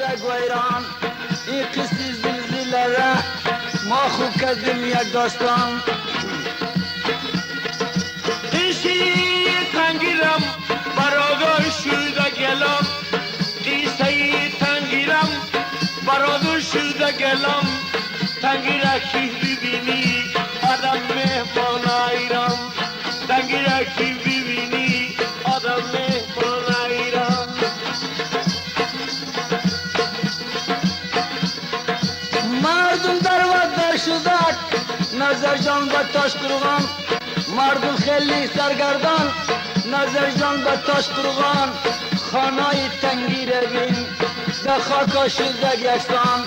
کدک ویران این قصی زلزله را ما خوب کردیم یک داستان قیسی تنگیرم برادر شده گلم قیسی تنگیرم برادر شده گلم تنگیره کی ببینی آدم مهمان ایران تنگیره کی ببینی آدم مهمان ایران مردم در وقت شدک نظر جان به تاش قرغان مردم خیلی سرگردان نظر جان به تاش قرغان خانای تنگیره بین به خاکا شدک یکسان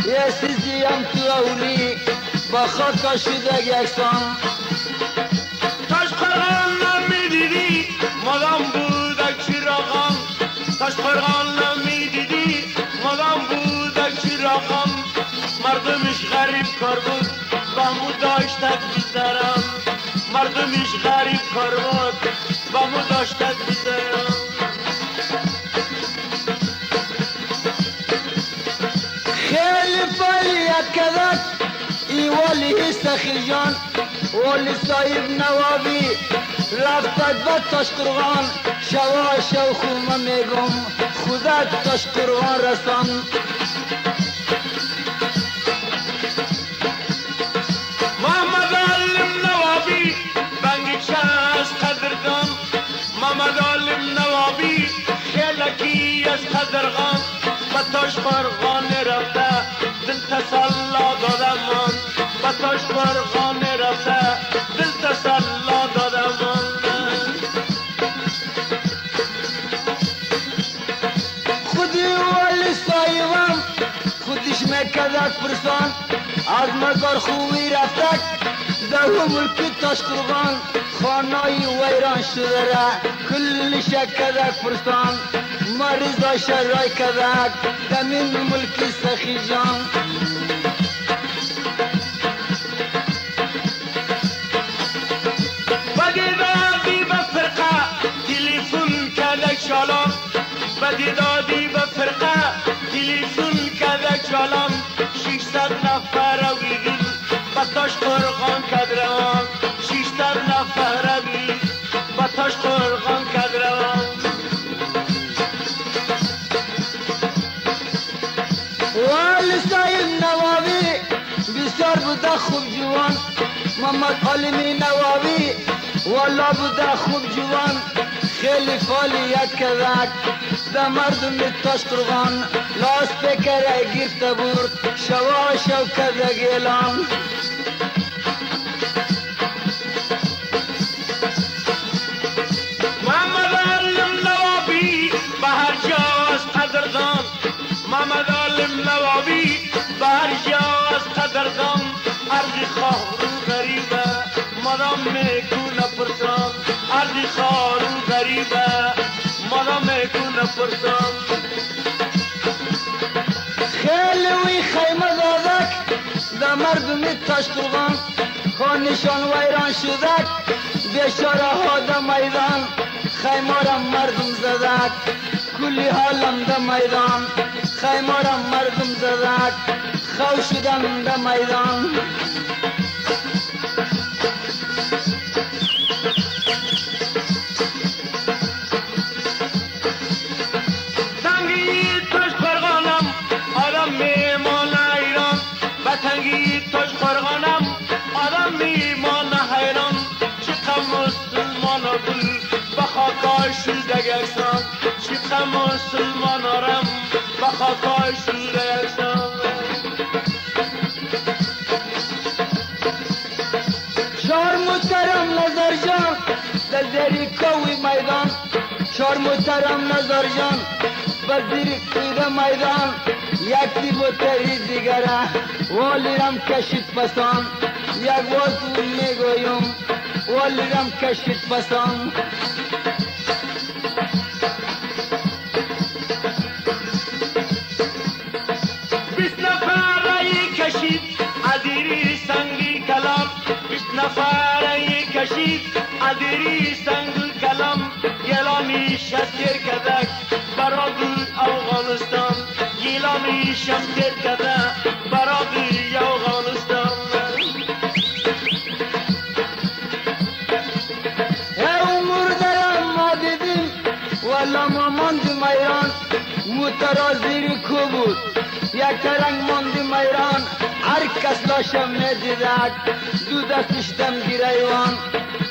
یه سیزی هم تو اولی با خاکا شدک یکسان تاش قرغان نمیدیدی مادام بودک چراغان تاش قرغان نمیدیدی مادام بودک چراغان مردمش غریب کار بود با مو داشتک بیزارم مردمش غریب کار بود با مو داشتک بیزارم خیلی فعالیت کردک ای ولی سخی جان ولی صاحب نوابی رفتد به تاش قرغان شوا شو خومه میگم خودت تاش قرغان رسان محمد علم نوابی بنگیچه از قدردان محمد علم نوابی خیلکی از قدرغان به تاش قرغان رفته دل تسلا داده من به تاش قرغان رفته دل تسلا داده من خودی ولی صاحبم خودش میکدک پرسان از مزار خوبی رفتک در ملکی تاش قرغان خانای ویران شده را کل شکدک پرسان مریضا شرای کدک دمین ملکی سخی جان بدیدادی به فرقه تلیفون کدک شالام بدیدادی به فرقه تلیفون کدک شالام 600 نفر ویدیل به تاش قرغان کدروان 600 نفر ویدیل به تاش قرغان کدروان ولی صاحب نوابی بسیار بوده خوب جوان محمد علمی نوابی والا بوده خوب جوان خیلی فعالیت کردک در مردم تاش قرغان لاس بکره گرفته بود شوا شو کده گیلان محمد علم نوابی به هر جا از قدردان محمد علم نوابی به هر جا از قدردان ارضی خارو غریبه مادام میکنه پرسان ارضی خارو غریبه مادام میکنه پرسان خیلی وی خیمه دادک در مردم تاش قرغان خانشان ویران شدک بیچاره ها در میدان خیمه را مردم زدک کلی حالم در میدان خیمه را مردم زدک خو شدن در میدان تنگی تاش قرغانم آدم میمان ایران و تنگی تاش قرغانم آدم میمان حیران چقدر مسلمان گل به خاکای شده یکسان چقدر مسلمان آرم به خاکای شده یکسان چهار محترم نظر جان در زیر کوی میدان چهار محترم نظر جان بر زیر کوی میدان یکی بوتری دیگره والی رم کشید پسان یک وضو میگویم والی رم کشید پسان 20 نفره کشید ادیری سنگی کلام 20 نفره کشید ادیری سنگی کلام گلامی شستر کدک برادر افغانستان یلانی شمتر کده براقی افغانستان امور دارم ما دیدیم والا ما ماندیم ایران مترازیر کو بود یک ترنگ ماندیم ایران هر کس لاشم ندیدک دو دستش دم گیر ایوان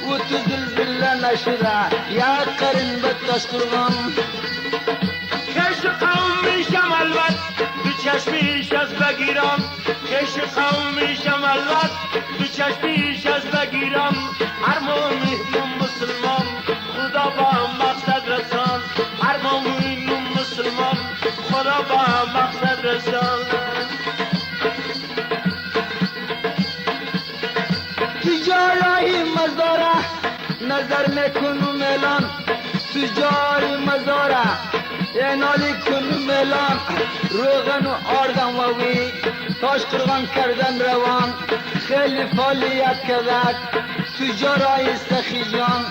او تو زلزله نشده یک قرن به تاش قربان کش قوم میشم البت دو چشمیش از بگیرم کش قوم میشم البت دو چشمیش از بگیرم هر مومن مسلمان خدا با مقصد رسان هر مومن مسلمان خدا با مقصد رسان تجاری مزاره نظر میکنم اعلان تجاری مزاره اینالی کنم اعلان روغن و آردن ووی تاش قربان کردن روان خیلی فعالیت کردک تجارای سخی جان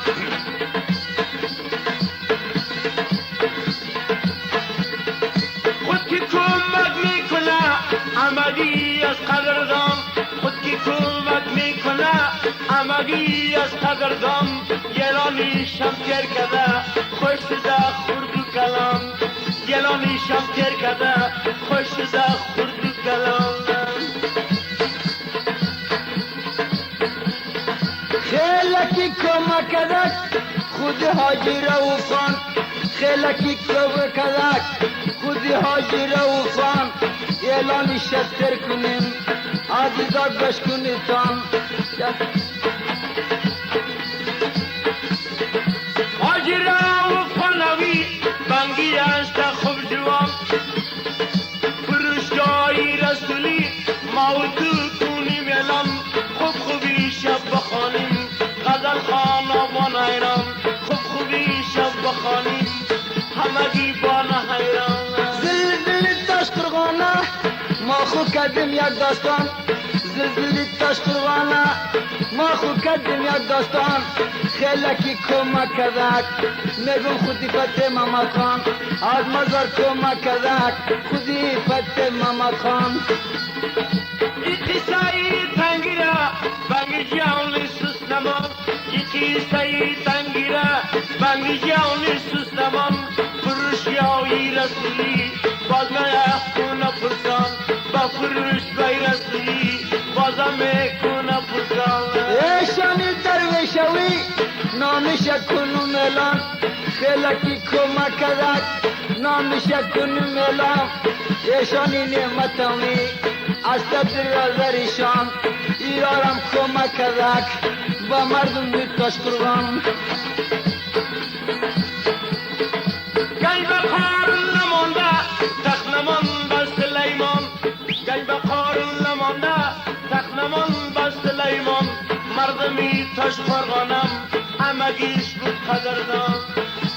خود که کمک میکنه عملی از قدردان خود که کمک میکنه عملی از قدردان گلانی شمتر کده خوش شده خورد و کلام گلانی شمتر کده خوش شده خورد و کلام خیلی کمک کردک خود حاجی روفان خیلی کمک کردک خود حاجی روفان اعلان شستر کنیم عزیزات بش کنیتان حاجی روفانوی بنگی است خوب جوان فروشگاهی رسولی ما و تو کنیم اعلان خوب خوبی شب بخوانیم غزل خانوان ایران خوب خوبی شب بخوانیم همگی بان حیران زلزله تاش قربانه ما خو کردیم یک داستان زلزله تاش قربانه ما خو کردیم یک داستان خیلی کمک کردک میگم خودی فتح محمد خان از مزار کمک کردک خودی فتح محمد خان قصه‌ای تنگیره بنگ جان سوس نمان قصه‌ای تنگیره بنگ جان سوس نمان فروشگاهی رسولی باز میکنه پرسان با فروشگاهی رسولی بازم میکنه پرسان ایشانی درویشوی نامش کنم اعلان خیلی کمک کردک نامش کنم اعلان ایشانی نعمتوی از تدر رازریشان ایرارم کمک کردک با مردم میتاش قربان گنج به قارون نمانده تخت نمانده سلیمان گنج به قارون نمانده تخت نمانده سلیمان مردمی تاش قرغانم همگیش بود قدردان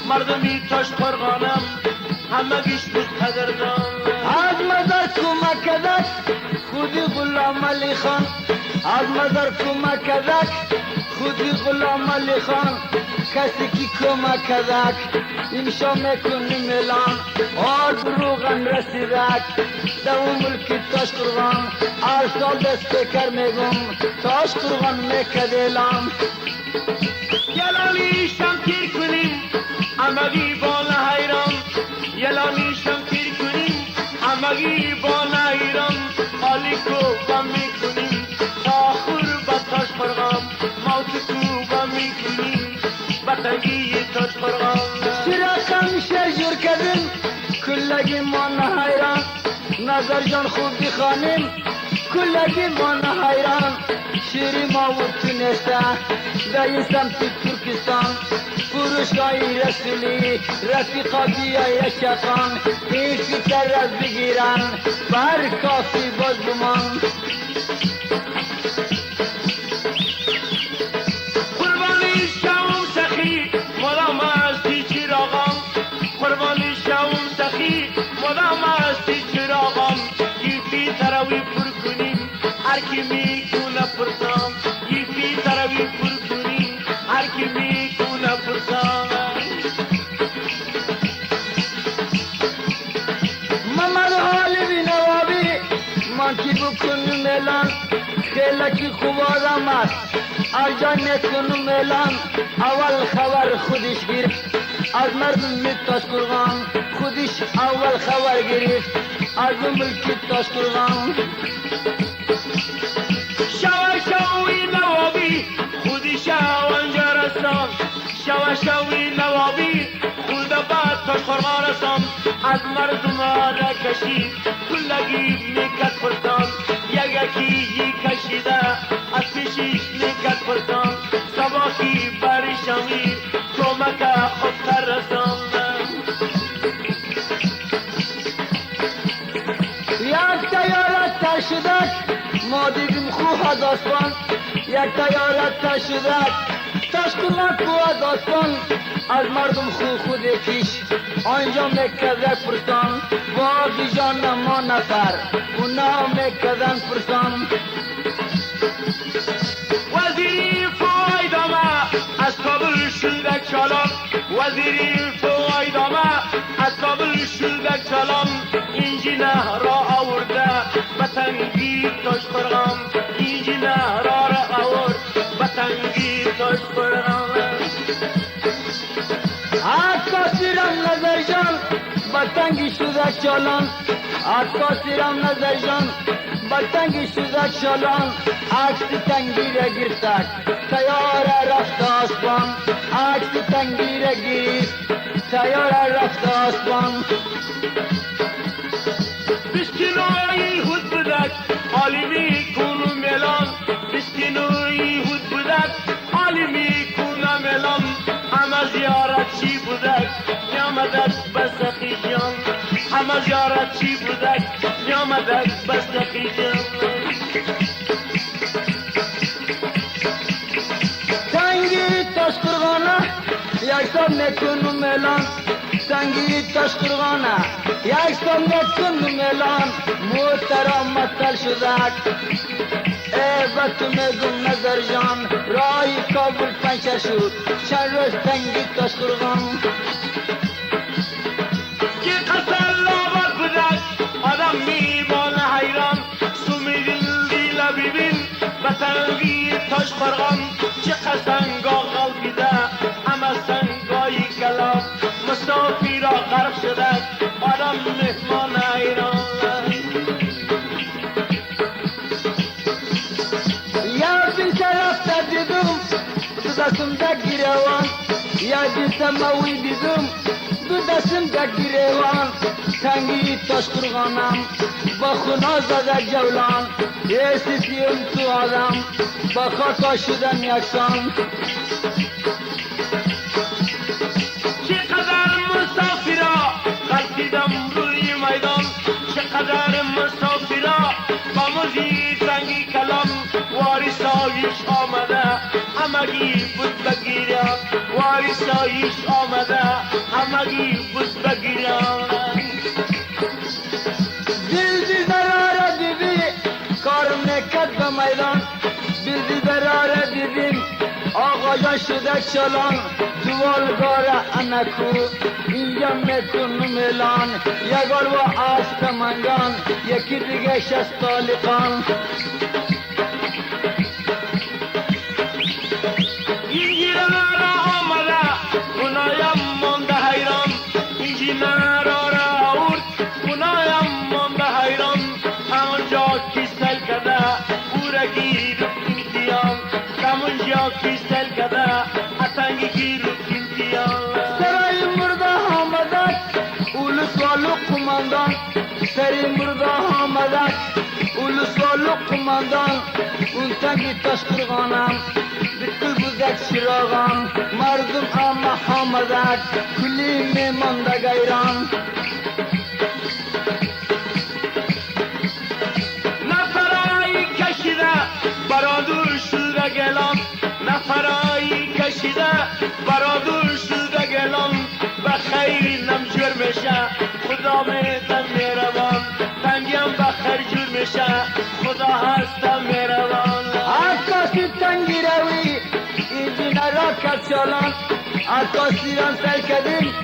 مردمی تاش قرغانم همگیش بود قدردان از مزار کمک کردک خودی غلام علی خان از مزار کمک کردک خودی غلام علی خان کسی که کمک کردک امشا میکنیم اعلان آرد روغن رسیدک دو ملکی تاش قربان هر سال دست بکر میگم تاش قربان میکد اعلان یلانی شمتیر کنیم همگی بان حیران یلانی شمتیر کنیم همگی بان حیران حالی کو بم میکنیم آخر با تاش قرغان موت کو بم میکنیم بطنگی تاش قرغان شراکم شجور کردیم کلگی من حیران نظر جان خوب بخوانیم کلگی من حیران شیری ما و تونسته در سمت ترکستان فروشگاهی رسولی رفیقا بیای شقان این فکر از بگیرن بر کافی باز بمان قربانی شوم سخی مدام استی چراغان قربانی شوم سخی مدام استی چراغان یکی تراوی پر کنیم هر کی میکنه پرسان یکی تراوی پر کنیم هر کی میکنه پرسان محمد حالی بکنم اعلان خیلی خوب آدم است ارجان نکنم اعلان اول خبر خودش گرفت از مردم تاشقرغان خودش اول خبر گرفت از ملک تاشقرغان شوی نوابی خودی شوانجا رسان شوی نوابی خود بعد تاشقرغان رسان از مردم را کشید کلگی میکد پرتان یکی کشیده از پیشیش میکد پرتان سباکی بریشمی کمک خودتر رسان یک تیارت تر شدک ما دیدیم خواه از آسمان یک تیارت تر شدک تاشقرغان خواه از آسمان از مردم خود پیش آنجا میکده پرسان واقعی جان ما نفر اونا میکدن پرسان وزیری فایدامه از کابل شدک چالان وزیری فایدامه از کابل شدک چالان اینجینه را آورده بتنگی تاشقرغان اینجینه را آورد بتنگی تاشقرغان عکاسیرم نظر جان بتنگی شدک چالان عکاسیرم نظر جان بتنگی شدک چالان عکس تنگی را گرفتک تیاره رفت آسمان عکس تنگی را گرفت تیاره رفت آسمان بسکنوی هود بدک عالمی کنو ملان بسکنوی هود بدک عالمی کنو ملان همه زیارت چی بودک نیامدک بسخی جان همه زیارت چی بودک نیامدک بسخی جان تنگی تاشقرغانه یک سال نکنم اعلان تنگی تاشقرغانه یک سال نکنم اعلان محترم مطل شدک ای بطو میگم نظر جان رای کابل پنچر شد چند روز تنگی تاشقرغان که قصر لابد بودک آدم میمانه حیران سومیدین دیلا ببین بتنگی تاشقرغان چقدر سنگا غلبیده همه سنگای کلام مسافی را غرق شدک آدم مهمان حیران یا بین طرف تا دیدم دو دستم دک گیروان یا بین سماوی دیدم دو دستم دک گیروان تنگی تاشقرغانم با خنا زده جولان احساسیم تو آدم با خاکا شدن یکسان چقدر مسافرا غلطیدم روی میدان چقدر مسافرا با موزی تنگی کلام وارثایش آمده همگی بود بگیرم وارثایش آمده همگی بود بگیرم دل دراره دیدی کارم نکد به میدان دل دراره دیدیم آقا جان شدک چالان دوالگاره انکو اینجا میکنم اعلان یگار و آسک منگان یکی دیگه شست طالقان اینجیره را آمده اونایم مانده حیران اینجیره را آورد اونایم مانده حیران همونجا کی سل کده بورگی رو امتیان همونجا کی سل کده اتنگی رو امتیان سرای مرده آمدک اولس والو قماندان سرای مرده آمدک اولس والو قماندان اون تنگی تاشقرغانم بکل بودک چراغان مردم اما آمدک کلی میمانده گیران نفرایی کشیده برادر شده گلان نفرایی کشیده برادر شده گلان و خیلی نمجور میشه خدا میدم میروان تنگیم بخیر جور میشه خدا هستم میروان عکاسی تنگی روی اینجی نرا کد چالان عکاسی ران سر کدیم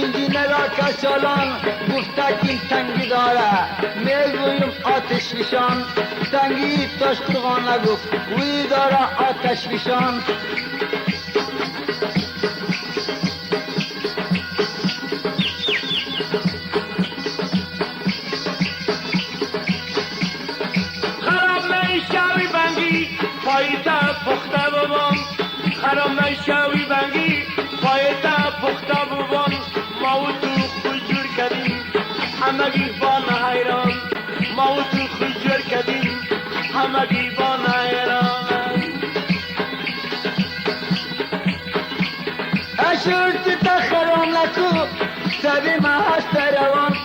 اینجینه را کسالان گفته که این تنگی داره میگویم آتش فشان تنگی تاش قرغان نگفت وی داره آتش فشان پایتا پخته بابام خرام نشوی بنگی پایتا پخته بابام ما و تو خجور کردیم همگی با حیران ما و تو خجور کردیم همگی با حیران اشورتی تا خرام نکو سبی ما هست روان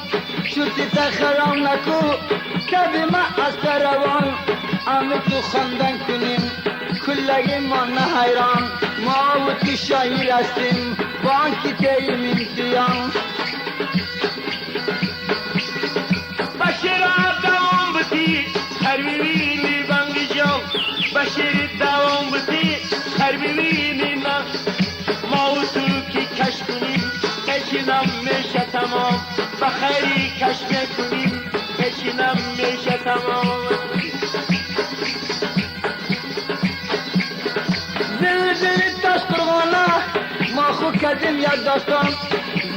شورتی تا خرام نکو سبی ما هست روان اما تو خواندن کنیم کلگی ما نه حیران ما و تو شاعر هستیم با آنکه تیم امتیان بشیر دوام بتی خربیبینی بنگی جان بشیر دوام بتی خربیبینی نه ما و تو کی کش کنیم کشینم میشه تمام بخیری کش میکنیم کشینم میشه تمام زلزلی تاش قرغانه ما خو کردیم یک داستان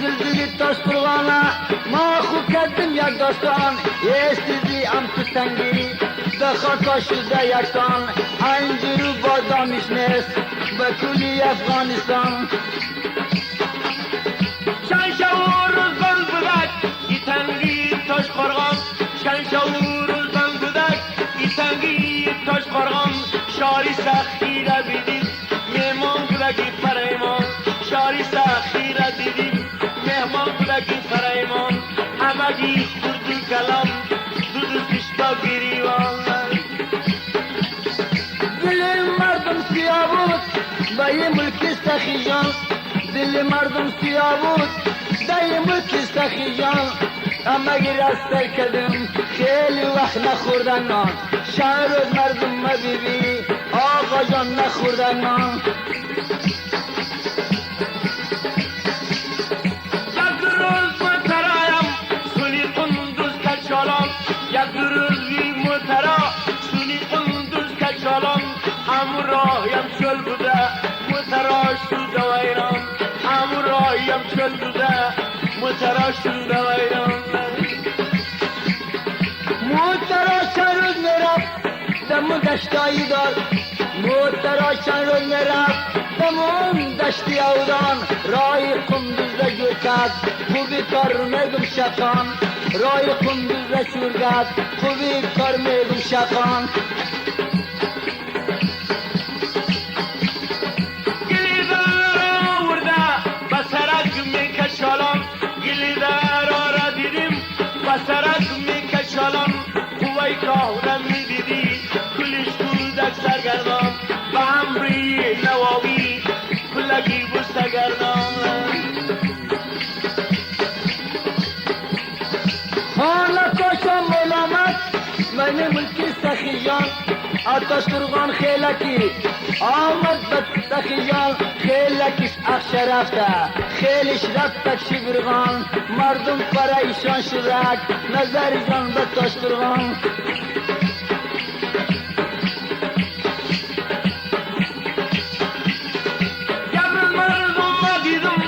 زلزلی تاش قرغانه ما خو کردیم یک داستان استیدی ام تو تنگی دخاکا شده یکسان انجرو بادامیش نیست به کلی افغانستان شنشه و روزبان بودک ای تنگی تاش قرغان شنشه و روزبان بودک ای تنگی تاش قرغان شاری سختی را بیدیم مهمان بودکی فرایمان شاری سختی را دیدیم مهمان بودکی فرایمان همگی خورد و کلام دو کشتا گریوان دل مردم سیاه بود با یه ملک سخی جان دل مردم سیاه بود در یه ملک سخی جان اما گیر از سر کردم خیلی وقت نخوردن نان شهر روز مردم مبیبی آقا جان نخوردن نان یک روز مترایم سونی قندوز کچالان یک روز بی مترا سونی قندوز کچالان همون راهیم چل بوده مترا شده ویران همون راهیم چل بوده مترا شده ویران موترا چند روز میرفت دمون دشتایی دار موترا چند روز میرفت دمون دشتی اودان رای قندوز گرکت خوبی کار میگم شکان رای قندوز شورگت خوبی کار میگم شکان گلی دار آورده بسرک میکشالان گلی دار را دیدیم بسرک میکشالان قوی کاهره میدیدی کلش کودک سرگردان به امری نواوی کلگی بستگردان خانه کاشا ملامت من ملکی سخیان آتش قرغان خیلکی آمد به سخیان خیلکش اخش رفته خیلش رفت شبرغان مردم پریشان شدک نظر جان به تاش قرغان یک مردم دیدم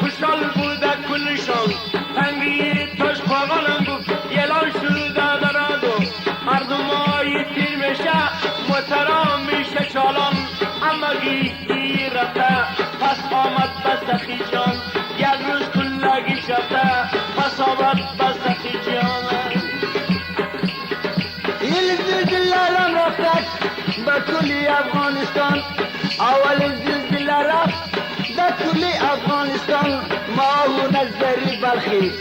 خوشحال بوده کلشان تنگی تاش قرغانم بود یلان شده درادو مردم های تیر میشه مترا میشه چالان همگی گیر رفته پس آمد به سخی جان یک روز کلگی شفته پس آمد به سخی جان این زلزله رفت به کلی افغانستان اول زلزله رفت در کلی افغانستان ما و نظری بلخی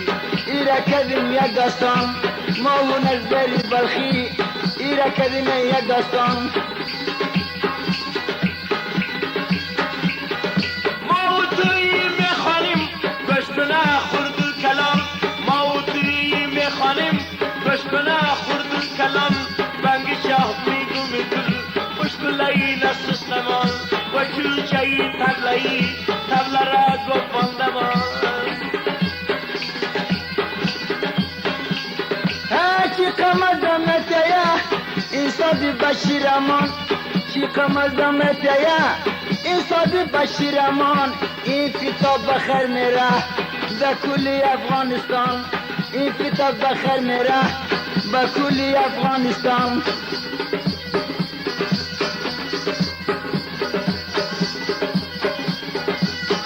ایره کردیم یک داستان ما و نظری بلخی ایره کردیم یک داستان ما و توی میخوانیم بشکنه خورد و کلام ما و توی میخوانیم بشکنه خورد و کلام بنگی شاه میگو میگل بشکلهی نسوس نمان و چوچهی تبلهی تبله را گفاندمان سادی بشیر امان چی قمزدمت یا این سادی بشیر امان این کتاب بخیر میره به کلی افغانستان این کتاب بخیر میره به کلی افغانستان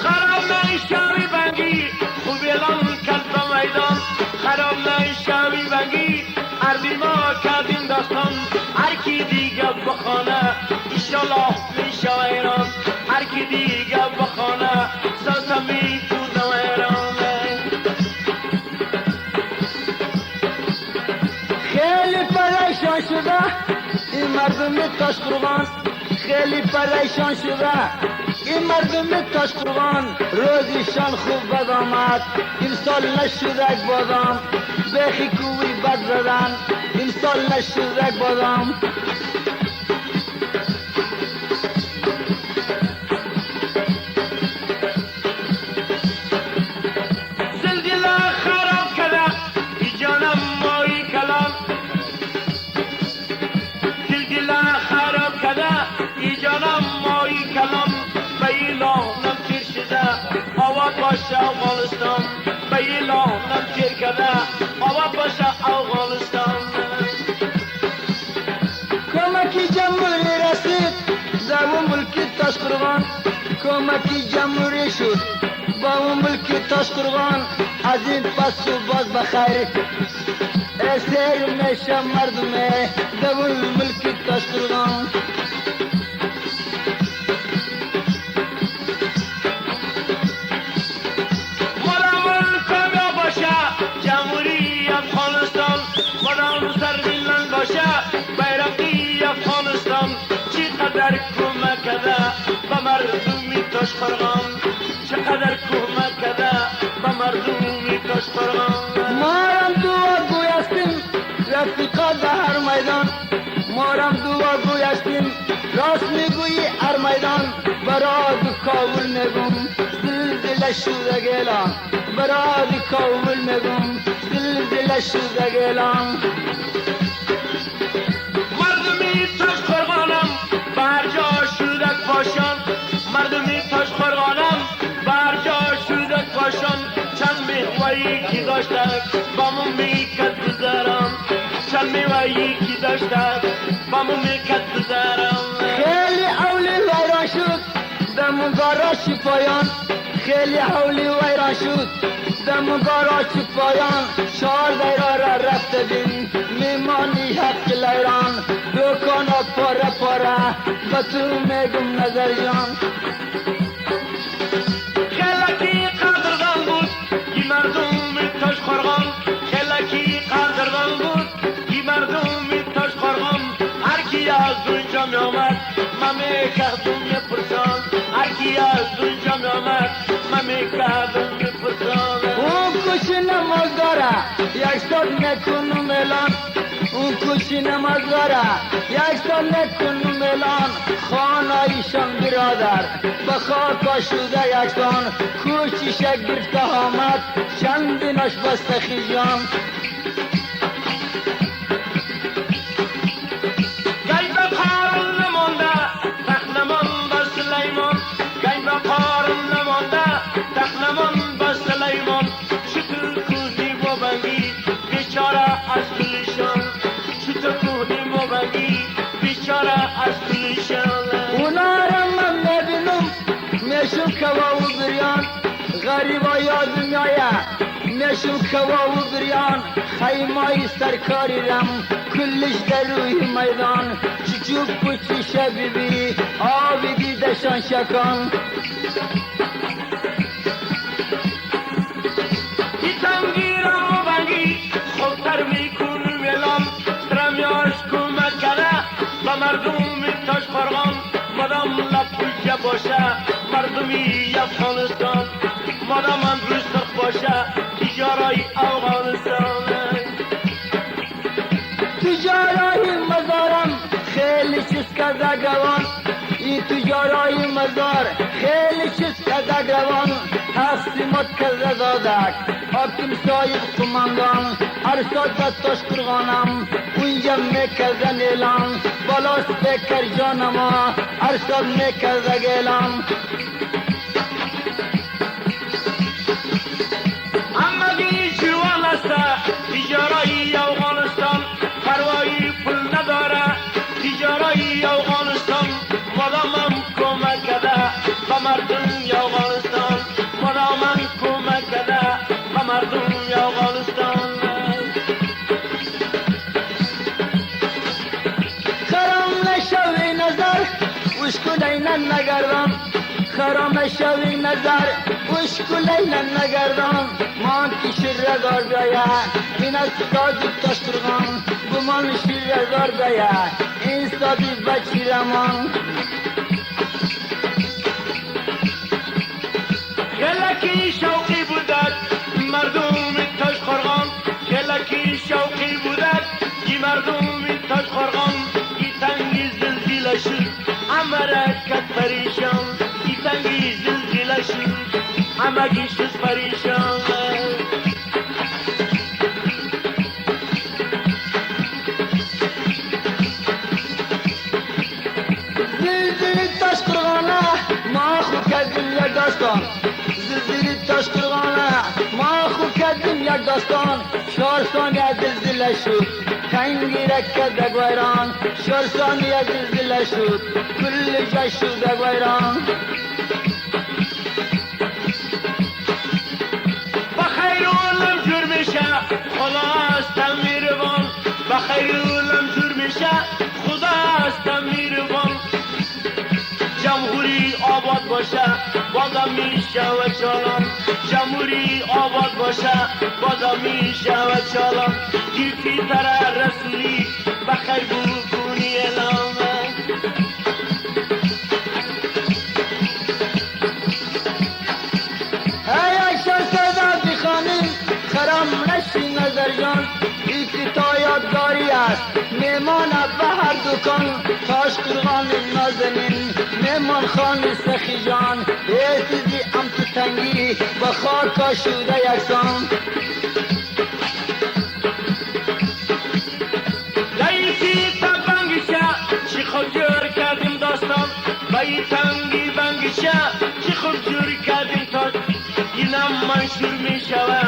خراب نشوی بنگی خوب اعلام کرد به میدان خراب نشوی بنگی اردی ما کردیم داستان هر کی دیگه بخانه ایشالله میشه ایران هر کی دیگه بخانه سازم میتونم ایران خیلی پریشان شده این مردم تاش قربان خیلی پریشان شده این مردم تاش قربان روزیشان خوب بد آمد این سال نشده بادام بخی کوی بد زدن این سال نشده بادام زلزله خراب کرده ای جانم مایی کلام زلزله خراب کرده ای جانم مایی کلام به ایلانم تیر شده آواد باشه افغانستان به ایلانم تیر کرده آواد باشه افغانستان کمکی جمهوری رسید در اون ملکی تاش قربان کمکی جمهوری شد با اون ملکی تاش قربان از این پس و باز بخیر اسیر میشه مردمه در اون ملکی تاش قربان مادام کامیاب باشه جمهوری افغانستان مادام سربلند باشه بیرقی افغانستان چقدر کمک کرده به مردمی تاش قرغان چقدر کمک کرده به مردمی تاش قرغان مارم دعا گویستیم رفیقا در هر میدان مارم دعا گویستیم راست میگویی هر میدان برای کابل میگم زلزله شده گیلان برای کابل میگم زلزله شده گیلان مردمی تاش قرغانم بر جا شودک باشان مردمی تاش قرغانم بر جا شودک باشان چند میوهی کی داشتک بامون میکد گذارم چند میوهی کی داشتک بامون میکد گذارم خیلی حولی ویران شد دمون گاراش پایان خیلی حولی ویران شد دمون گاراش پایان 4 دیره را رفته بین میمانی حق لیران دکانا پاره پاره به تو میگم نظر جان خیلی قدردان بود این مردم تاش قرغان خیلی قدردان بود این مردم تاش قرغان هر کی از اونجا می آمد من میکردم میپرسان هر کی از اونجا می آمد من میکردم میپرسان اون کشی نماز داره 100 نکنم اعلان اون کشی نماز داره 100 نکنم اعلان خانایشان برادر به خاک شده یکسان کوچیش گرفته آمد چندیناش بسته خیجان گی به قارن نمانده تخنمان به سلیمان گی به قارن نمانده تخنمان به سلیمان شکل کوهی و بنگی بیچاره از کلیشان شکل کوهی و بنگی بیچاره از کلیشان اونا را من میبینم میشم کوا و بریان غریبا یادم میایه میشم کوا و بریان خیمای سرکاری رم کلش در روی میدان چچوب پوچی شبیبی آبی دیدشان شکان تنگیرم و بنگی خوبتر میکنم اعلام ترمیاش کمک کرده به مردم تاش قرغان مادام لپوچه باشه مردمی افغانستان مادام امروز سخت باشه تجارای افغانستان تجارای مزارم خیلی چیز کرده گوان این تجارای مزار خیلی چیز کرده گوان تقسیمات کرده دادک حاکم سایق قماندان ارساد تاش قرغانم اونجا میکردن اعلان بالاست بکر جانما ارساد میکرده گیلان همگی جوان است تجارای افغانستان پروایی پول نداره تجارای افغانستان مدامم کمک کده به مردم افغانستان مدامم کمک کده به مردم افغانستان خرام نشوی نظر وشکلینا نگردم خرام نشوی نظر وشکلینا نگردم مان کی شیردار بیا این استادی تاش قرغان گمان شیردار بیا این استادی بچی رمان گلکی شوقی بودد مردم تاش قرغان گلکی شوقی بودد کی مردم تاش قرغان ای تنگی زلزله شد امرکت پریشان ای تنگی زلزله شد همگی شد پریشان زلزله تاش قرغانه ما خو کردیم یک داستان زلزله تاش قرغانه ما خو کردیم یک داستان 4 ثانیه زلزله شد تنگی رکت ویران 4 ثانیه زلزله شد کل جا شد ویران بخیر اولم جور میشه خدا است میروان بخیر اولم جور میشه خدا است میروان جمهوری آباد باشه بازم میشه و چالان جمهوری آباد باشه بازم میشه و چالان دیپی تر رسولی بخیر بکنی اعلام ای شهزاده بخوانیم خرام نشی نظر جان این تا یادگاری است میمان به هر دکان تاش قرغان نازنین میمان خان سخی جان ایسیزی ام تو تنگی به خاک شده یکسان رئیسی تا بنگیشه چی خوب جور کردیم داستان بایی تنگی بنگیشه چی خوب جور کردیم تا اینم منشور می شوه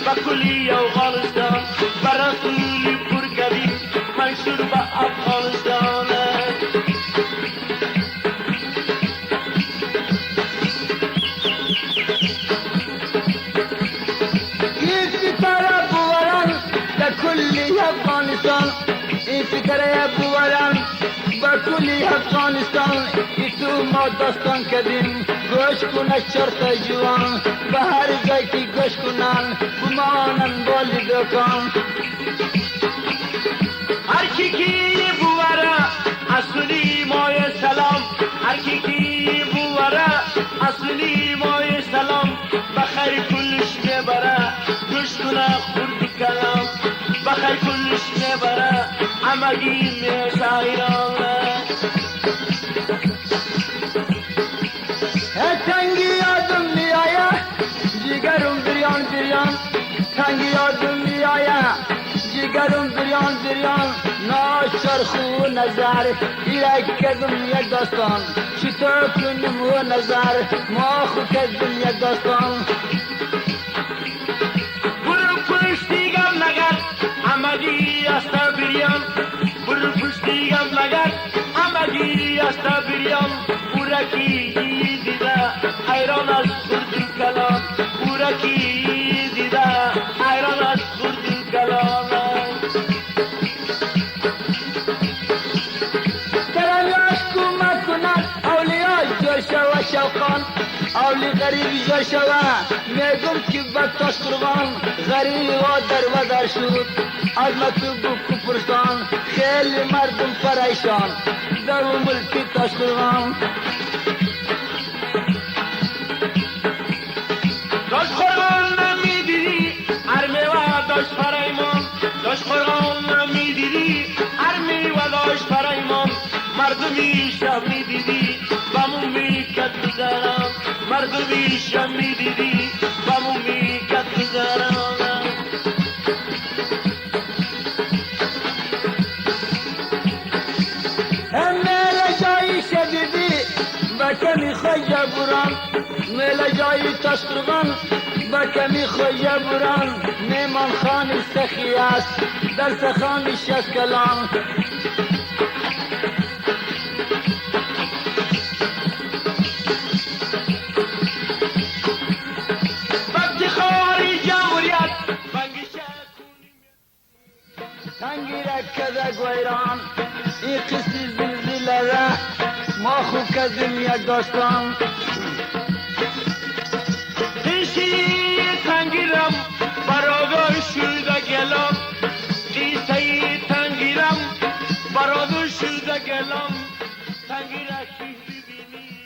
با کلی افغانستان با رسولی پر کردیم منشور با افغانستان این ستاره بوران در کلی افغانستان این ستاره بوران با کلی افغانستان ای تو ما داستان کردیم گوش کنه چرت جوان به هر جای که گوش کنن گمانن بالی دکان هر کی کی بواره اصلی مای سلام هر کی کی بواره اصلی مای سلام بخیر کلش میبره گوش کنه خورد کلام بخیر کلش میبره همگی میشایران تنگی یادم میآیه جگرم بریان بریان تنگی یادم میآیه جگرم بریان بریان ناشر خو نظر ایرک کردم یک داستان چطور کنم و نظر ما خو کردم یک داستان برو پشتیگم نگر همگی استا بریان برو پشتیگم نگر همگی استا بریان بورکی دیده ایران از خورد کلام بورکی دیده ایران از خورد کلام ترانیاش کمک کنن اولیای جوشه و شوقان اولی غریبی جوشه و میگم که بکتاش قربان غریبی و در شد از مکتوب و کپرستان خیلی مردم پریشان در ملکی تاش قربان داش قرآن نمیدیدی ارمی و داش پرایمان داش قرآن نمیدیدی ارمی و داش پرایمان مردمی شب میدیدی بامون میکد گذرم مردمی شب میدیدی بامون میکد گذرم بران میل جایی تشکرگان با کمی خویه بران میمان خانی سخی است در سخانی شست کلان تنگی رکده گویران ای قصی زلزله را ما خوب کردیم یک داستان قیسی تنگیرم برادر شده گلم قیسی تنگیرم برادر شده گلم تنگیره کی ببینی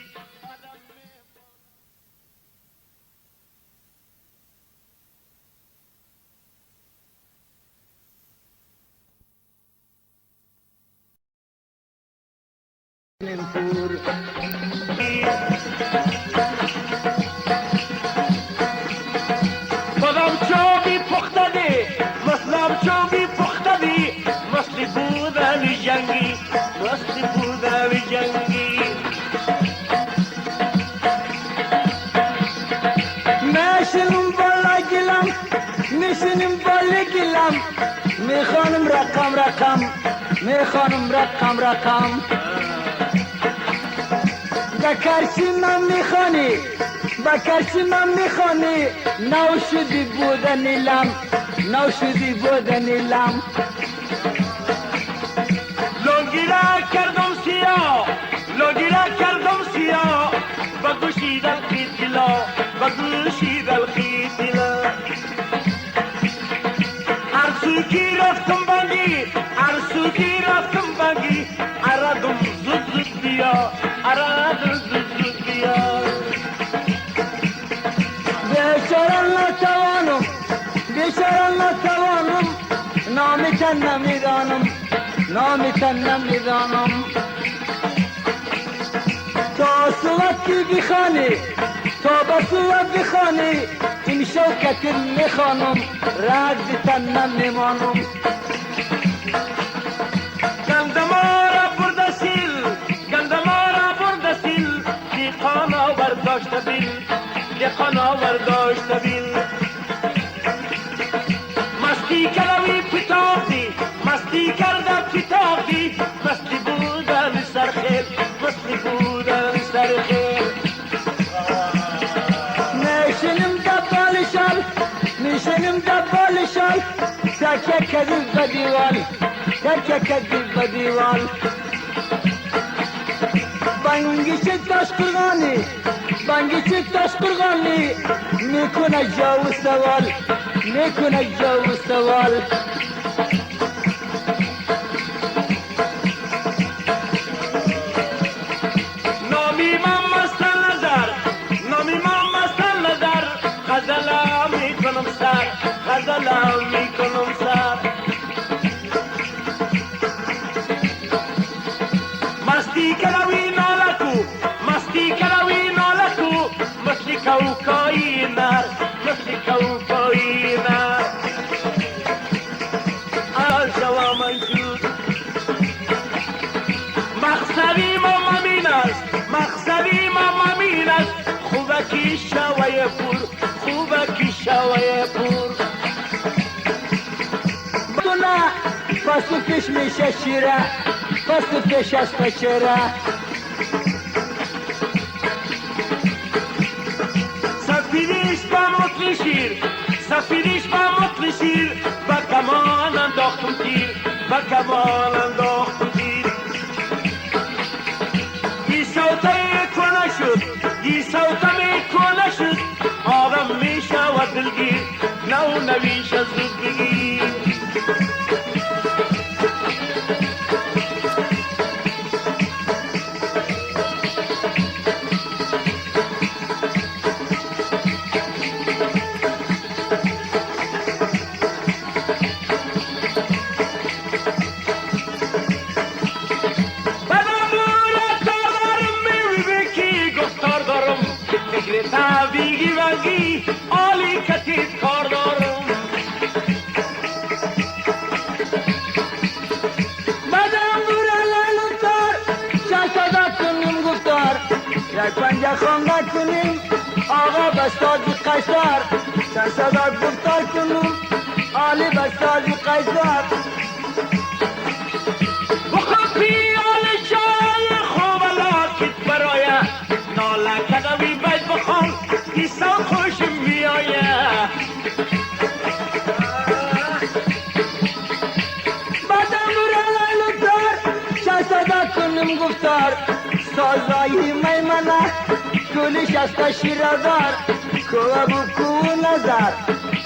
نمپور خودم چوبی پخته دی مسلم چوبی پخته دی مسلی بودن جنگی مسلی بودن جنگی میشنم بالا گلم میشنم بالا گلم میخوانم رقم رقم میخوانم رقم رقم بکرچی من میخوانی بکرچی من میخوانی نو شدی بودن لم نو شدی بودن لم لونگیره کردم سیاه لونگیره کردم سیاه با گوشی دل خید گلا با گوشی دل خید گلا ارسو کی رفتم بنگی ارسو کی رفتم بنگی ارادم زود زود بیا ارادم زود زود بیا بیچاره نتوانم بیچاره نتوانم نامیتن نمیدانم نامیتن نمیدانم تا صورت کی بخوانی تا به صورت بخوانی این شوکت میخوانم رد تن نمیمانم گندمارا بردسیل گندمارا بردسیل دیقانا برداشت بیل دیقانا برداشت بیل مستی کروی پتاقی مستی کرده پتاقی مستی بودن سرخیل مستی بودن سرخیل میشنم دبال شال میشنم دبال شال تکه کدیل بدیوال تکه کدیل بدیوال بانگیچه تاش قرغانی بانگیچه تاش قرغانی میکنه جاو سوال میکنه جاو سوال نامی من مستن نظر نامی من مستن نظر غزلا میکنم سر غزلا میکنم سر مستی کروی نالکو مستی کروی نالکو مثل کوکایی نر مثل کوکایی نر آل شوا منجود مقصدی ما ممین است مقصدی ما ممین است خوبکی شوی پور خوبکی شوی پور بنا پسو پیش میشه شیره پسو پیش از پچره سفیدیش با مطل شیر سفیدیش با مطل شیر با کمان انداختم تیر با کمان انداختم تیر یه صوته کنه شد یه صوته کنه شد آدم میشه و دلگیر نو نویشه زود بگیر تابیگی وگی آلی کتیت کار دارم اینجا خواندن کنیم آقا بستازی قیصر چند صدا گفتار کنیم عالی بستازی قیصر بخواه پیال جای خوب لاکت برایه ناله کدوی باید بخوام ایسا خوشم بیایه بدم را لیلوتر چند صدا کنیم گفتار سازایی میمنه کلیش است شیرادار کوه بو کوه نظر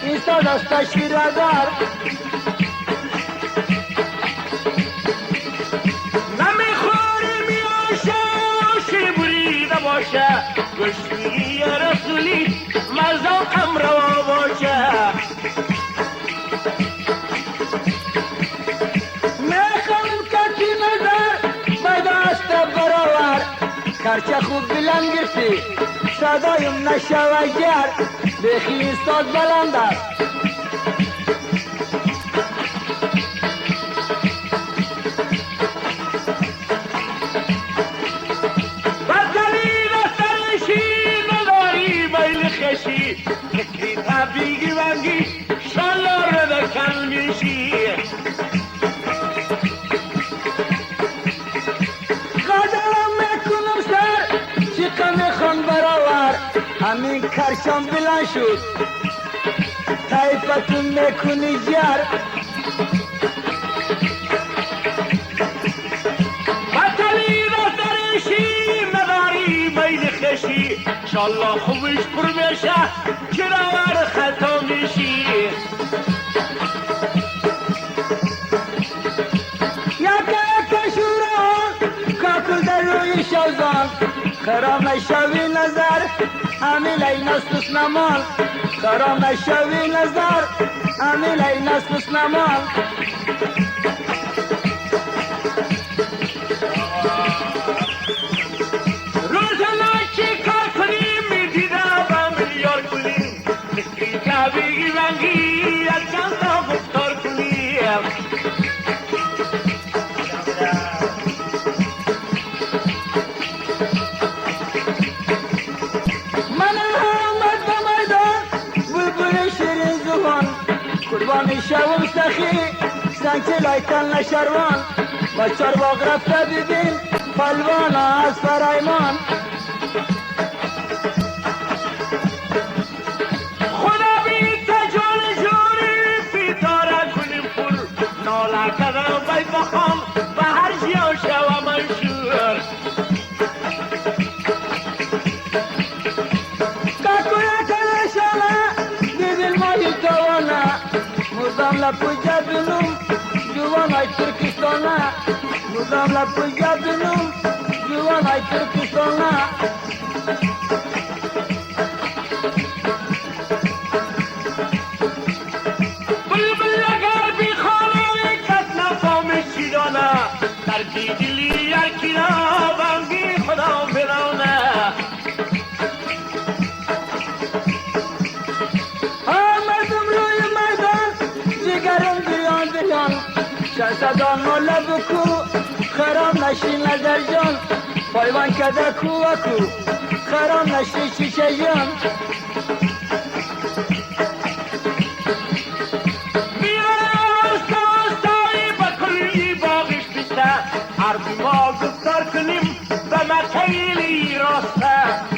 این ساز است شیرادار نمیخوری میاشه آشی بریده باشه گشتی رسولی مزاقم روا باشه میخوام کتی نظر پیدا است برابر کرچه خوب بلند گرفتی صدایم نشوه گر بخی این ساز بلند است بزنی رسرشی نداری بیل خشی فکری تبیگی ونگی شالا ردکن میشی قدرم میکنم سر چیقه میخوان برابر همین کرشم بلند شد تایفتون میکنی جر بطلی رسرشی نداری بیل خشی شالا خوبش پر میشه کنار خطا میشی یک شوران کاکل در روی شوزان خرام نشوی نظر امیل ای نستس نمان خرام نشوی نظر امیل ای نستس نمان روز ناچی کار کنیم میدیده با میلیار کنیم فکری تبیگی ونگی از چند تا گفتار کنیم من آمد به میدان بلبل شیرین زبان قربان شوم سخی سنگ لایتن نشروان و چرباق رفته ببین پلوان از فرایمان خدا بی تجال جوری بیداره کنیم پر ناله کدم باید بخوام به هر جیا شوم منشور کاکویا کنشانه دیدل مایی توانه مردم لپوجه بینم جوان های ترکستانه مردم لپوجه بینم جوان های ترکستانه بلبل اگر بی خانه کس نفهمه چی دانه در دیدلی یکی را بنگی خدا برانه آمدم روی میدان جگرم بیان بیان شهزادان مولا بکو خرام نشی نظر جان پایوان کده کو و کو خرام نشی شیشه جان حرفی ما گفتار کنیم و مکیلی راسته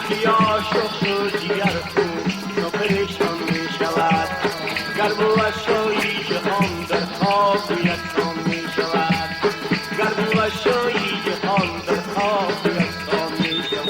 یا شخص و جیگر خون نو پریشان می شود گرم و اشایی جهان در خواب یکسان می شود گرم و اشایی جهان در خواب یکسان می شود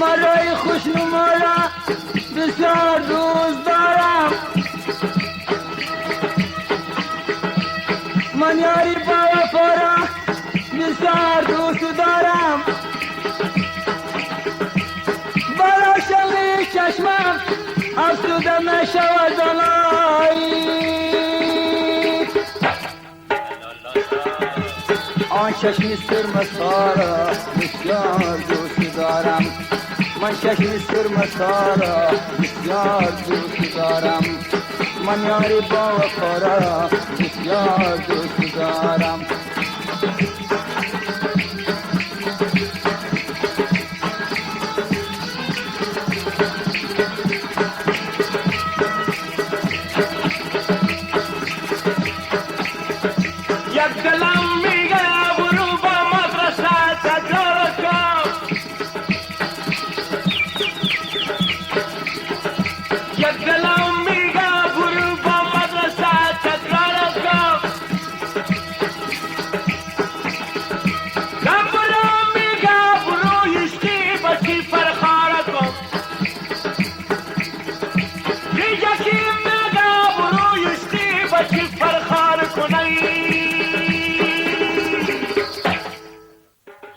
مرای خوشنما را بسیار دوست دارم من یاری با وفا را بسیار دوست دارم برا شوی چشمم افسوده نشود آنایی آن چشم سرمسا را بسیار دوست دارم من چشم سرمسا را بسیار دوست دارم من یاری با وفا را بسیار دوست دارم یک دلم میگه برو با مدرسه تکرار کن یک دلم میگه برو با مدرسه تکرار کن دلم میگه برو یشتی بچی فرخار کن یکی میگه برو یشتی بچی فرخار کنی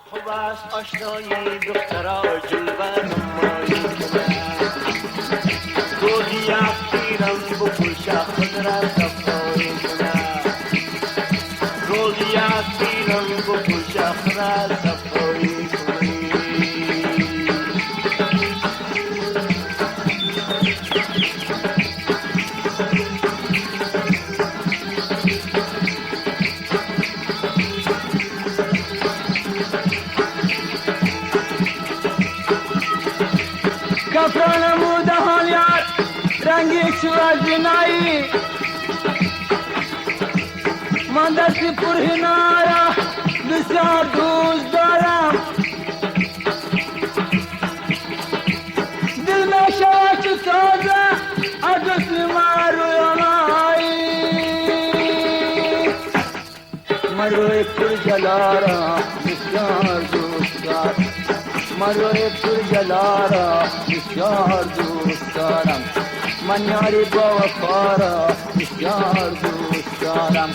خوب است آشنایی دخترا جلوه نمایی کنه روزی یک پیرم بپوشه خود را صفایی کنه روزی یک پیرم بپوشه خود را صفایی کنی کفران موده حال یار رنگی شود بینایی من دست پرهنا را بسیار دوست دارم دل می شود چو تازه از جسم من رویانایی من روی پر جلا را بسیار دوست دارم من روی پر جلا را بسیار دوست دارم من یاری با وفا را بسیار دوست دارم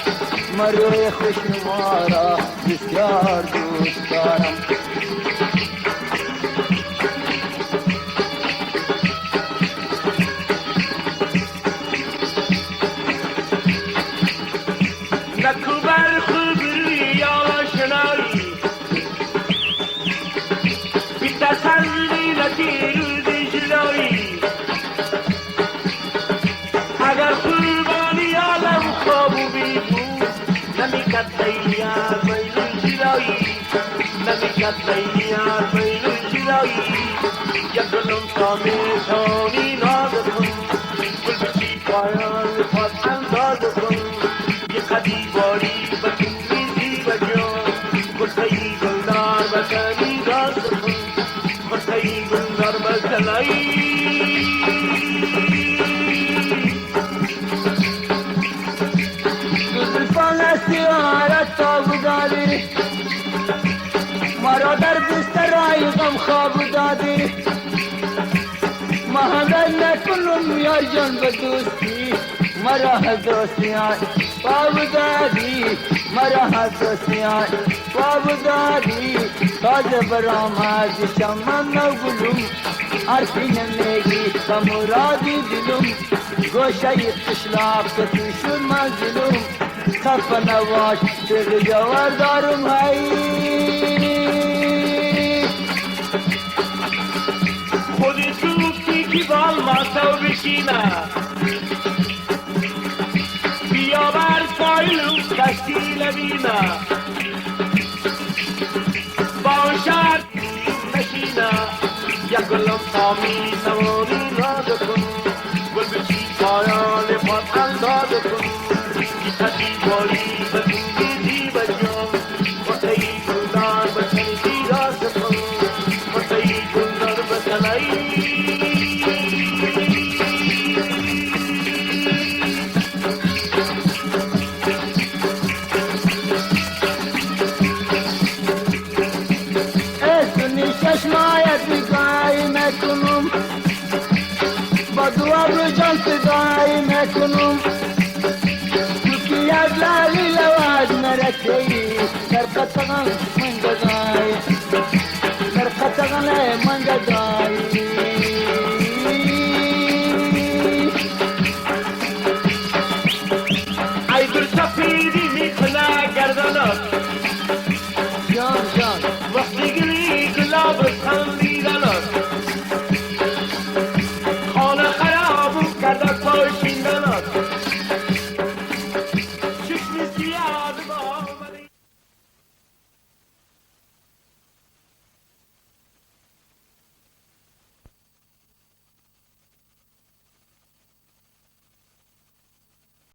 من روی خوشنما را بسیار دوست دارم نکوبر خوبی یا شنایی بی تسلی نتیروزی جلایی اگر قربانی عالم خوابو بیبود نمیکد دیار میلو جلایی نمیکد دیار میلو جلایی یک گلم تا میتانی ناز کن گل بچی پایان خود انداز کن یک قدی باری بکن میزی بجان گلتایی گلدار بکنی راز کن گلتایی گلدار بکنی زلفان سیارت تابو داری کنم یار جان به دوستی مرا دوستیان باب دادی مرا دوستیان باب دادی تازه برآمد شمم نو گلوم عرفی نمیگی به مرادی دلم گوشه قشلاق که توشون منزلم خف نواش تیغ جوار دارم خودی توفتی که بالماسا و بشینه بیا بر سایلو کشتی لبینه با شرط نشینه یا گلم تامی نوانی ناد کن گل بچی پایان پاس انداز کن کسی باری بدونی بجام وقتی گلدار بچنی راز کن وقتی گلدار بچنی چشمایت بگای میکنم با دعا رو جان فدای میکنم تو که از لالی لواز نرسی در قطعان من جدای در قطعان من جدای